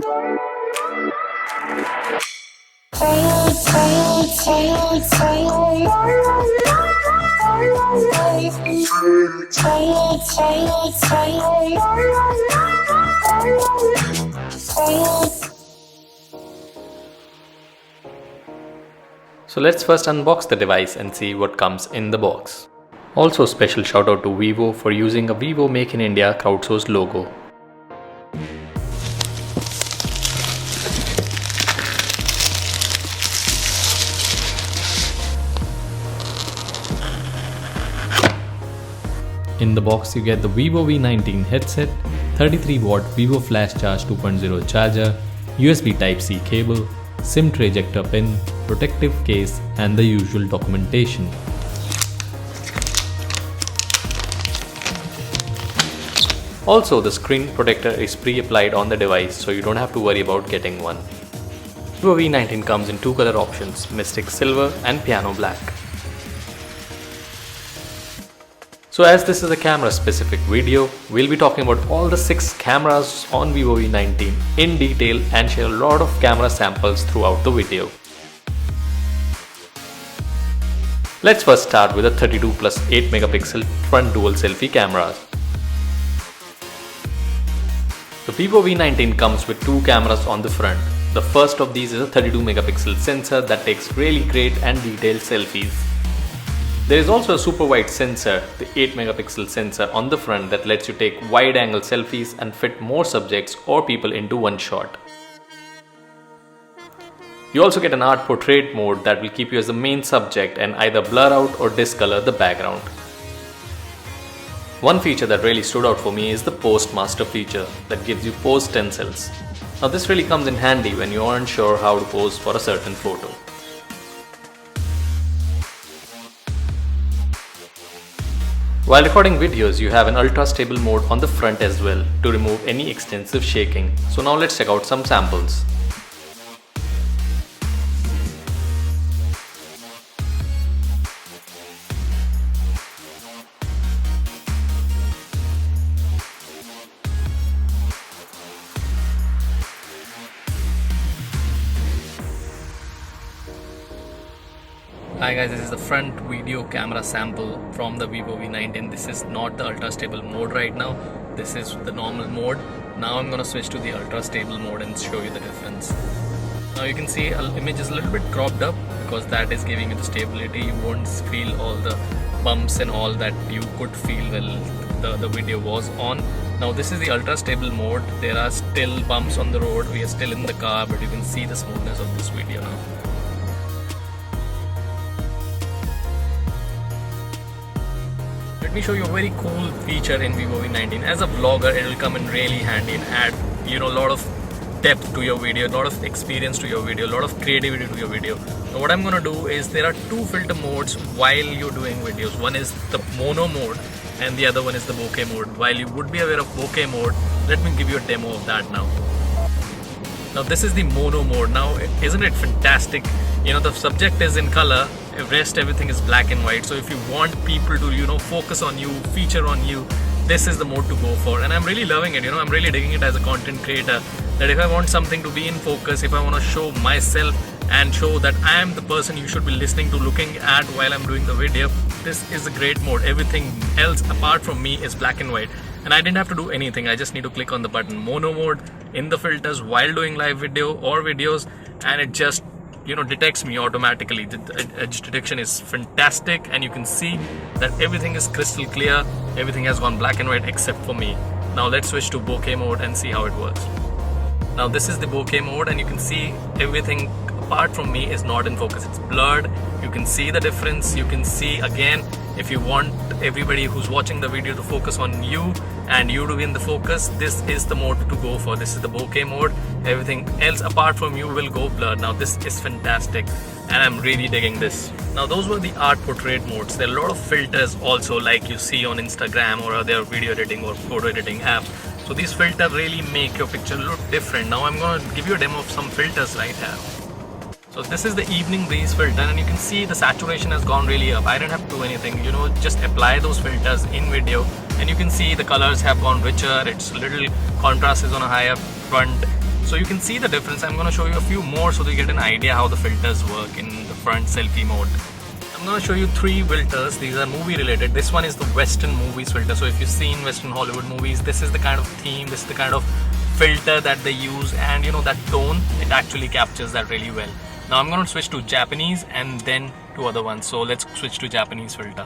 So let's first unbox the device and see what comes in the box. Also special shout out to Vivo for using a Vivo Make in India crowdsourced logo. In the box you get the Vivo V19 headset, 33-watt Vivo Flash Charge 2.0 charger, USB Type-C cable, SIM tray ejector pin, protective case and the usual documentation. Also, the screen protector is pre-applied on the device, so you don't have to worry about getting one. Vivo V19 comes in two color options, Mystic Silver and Piano Black. So as this is a camera specific video, we'll be talking about all the 6 cameras on Vivo V19 in detail and share a lot of camera samples throughout the video. Let's first start with the 32 plus 8 megapixel front dual selfie cameras. The Vivo V19 comes with 2 cameras on the front. The first of these is a 32 megapixel sensor that takes really great and detailed selfies. There is also a super wide sensor, the 8 megapixel sensor on the front that lets you take wide angle selfies and fit more subjects or people into one shot. You also get an art portrait mode that will keep you as the main subject and either blur out or discolor the background. One feature that really stood out for me is the Post Master feature that gives you pose stencils. Now this really comes in handy when you aren't sure how to pose for a certain photo. While recording videos, you have an ultra stable mode on the front as well to remove any extensive shaking. So now let's check out some samples. Hi guys, this is the front video camera sample from the Vivo V19. This is not the ultra stable mode right now. This is the normal mode. Now I'm gonna switch to the ultra stable mode and show you the difference. Now you can see the image is a little bit cropped up because that is giving you the stability. You won't feel all the bumps and all that you could feel while the video was on. Now this is the ultra stable mode. There are still bumps on the road. We are still in the car, but you can see the smoothness of this video now. Let me show you a very cool feature in Vivo V19. As a vlogger, it will come in really handy and add, a lot of depth to your video, a lot of experience to your video, a lot of creativity to your video. Now what I'm gonna do is there are 2 filter modes while you're doing videos. One is the mono mode and the other one is the bokeh mode. While you would be aware of bokeh mode, let me give you a demo of that now. Now this is the mono mode. Now isn't it fantastic? The subject is in color, rest everything is black and white. So if you want people to focus on you, feature on you, this is the mode to go for. And I'm really loving it. I'm really digging it as a content creator, that if I want something to be in focus, if I want to show myself and show that I am the person you should be listening to, looking at while I'm doing the video, this is a great mode. Everything else apart from me is black and white. And I didn't have to do anything. I just need to click on the button mono mode in the filters while doing live video or videos, and it just detects me automatically. The edge detection is fantastic, and you can see that everything is crystal clear. Everything has gone black and white except for me. Now let's switch to bokeh mode and see how it works. Now this is the bokeh mode, and you can see everything apart from me is not in focus. It's blurred. You can see the difference. You can see again, if you want everybody who's watching the video to focus on you and you to be in the focus, this is the mode to go for. This is the bokeh mode. Everything else apart from you will go blurred. Now this is fantastic and I'm really digging this. Now those were the art portrait modes. There are a lot of filters also, like you see on Instagram or other video editing or photo editing apps. So these filters really make your picture look different. Now I'm going to give you a demo of some filters right here. So this is the evening breeze filter, and you can see the saturation has gone really up. I didn't have to do anything, just apply those filters in video, and you can see the colors have gone richer. It's little contrast is on a higher front, So you can see the difference. I'm going to show you a few more so that you get an idea how the filters work in the front selfie mode. I'm going to show you 3 filters. These are movie related. This one is the Western movies filter. So if you've seen Western Hollywood movies, this is the kind of theme, this is the kind of filter that they use, and you know that tone, it actually captures that really well. Now I'm going to switch to Japanese and then to other ones. So let's switch to Japanese filter.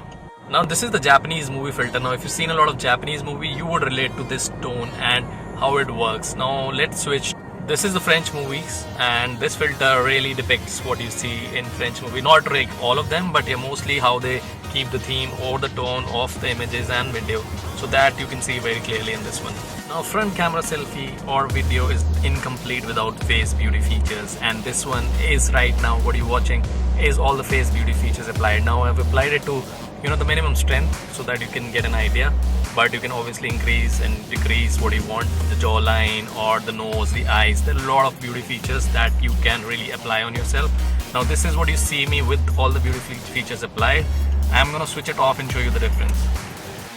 Now this is the Japanese movie filter. Now if you've seen a lot of Japanese movie, you would relate to this tone and how it works. Now let's switch. This is the French movies, and this filter really depicts what you see in French movie. Not like all of them, but yeah, mostly how they keep the theme or the tone of the images and video. So that you can see very clearly in this one. Now front camera selfie or video is incomplete without face beauty features, and this one is right now what you're watching is all the face beauty features applied. Now I've applied it to the minimum strength so that you can get an idea, but you can obviously increase and decrease what you want, the jawline or the nose, the eyes. There are a lot of beauty features that you can really apply on yourself. Now this is what you see me with all the beauty features applied. I'm gonna switch it off and show you the difference.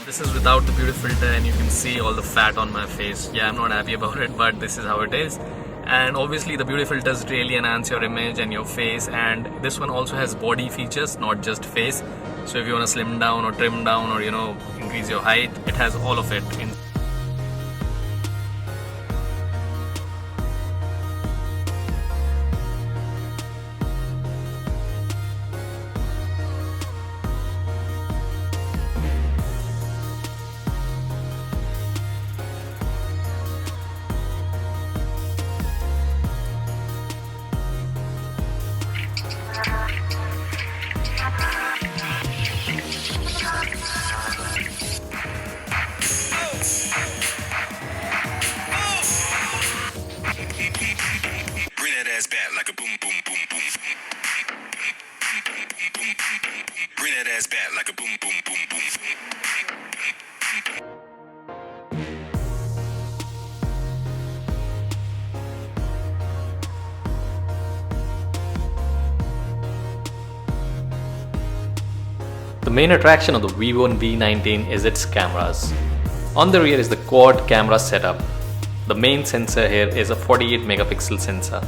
This is without the beauty filter, and you can see all the fat on my face. Yeah, I'm not happy about it, but this is how it is. And obviously the beauty filters really enhance your image and your face, and this one also has body features, not just face. So if you want to slim down or trim down or increase your height, it has all of it in. The main attraction of the Vivo V19 is its cameras. On the rear is the quad camera setup. The main sensor here is a 48 megapixel sensor.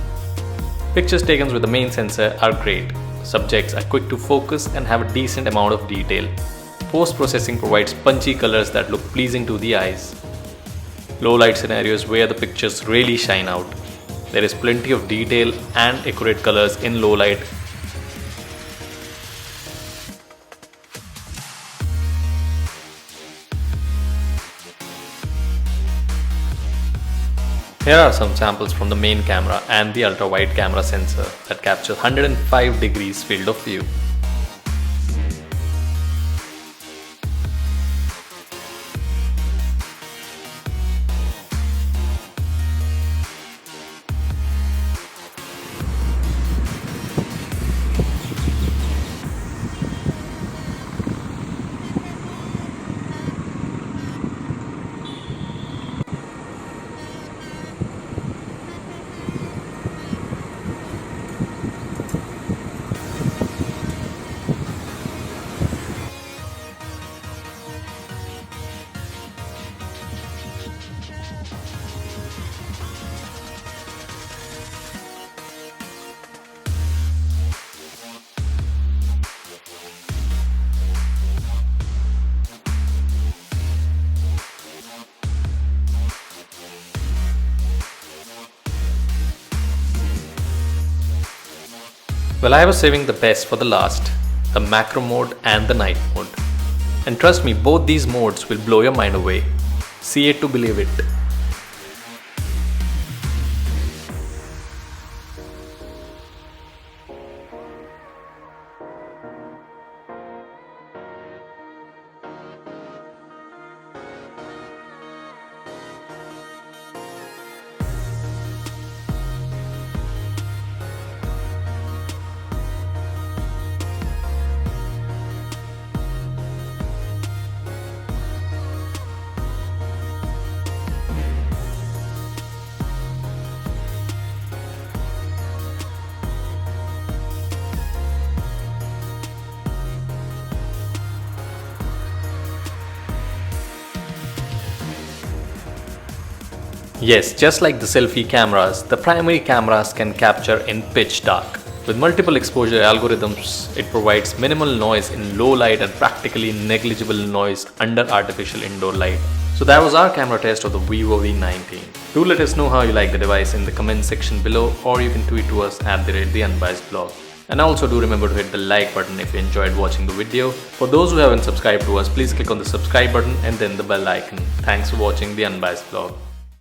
Pictures taken with the main sensor are great. Subjects are quick to focus and have a decent amount of detail. Post-processing provides punchy colors that look pleasing to the eyes. Low light scenarios where the pictures really shine out. There is plenty of detail and accurate colors in low light. Here are some samples from the main camera and the ultra-wide camera sensor that captures 105 degrees field of view. Well, I was saving the best for the last, the macro mode and the night mode. And trust me, both these modes will blow your mind away. See it to believe it. Yes, just like the selfie cameras, the primary cameras can capture in pitch dark. With multiple exposure algorithms, it provides minimal noise in low light and practically negligible noise under artificial indoor light. So that was our camera test of the Vivo V19. Do let us know how you like the device in the comment section below, or you can tweet to us at @theunbiasedblog. And also do remember to hit the like button if you enjoyed watching the video. For those who haven't subscribed to us, please click on the subscribe button and then the bell icon. Thanks for watching The Unbiased Blog.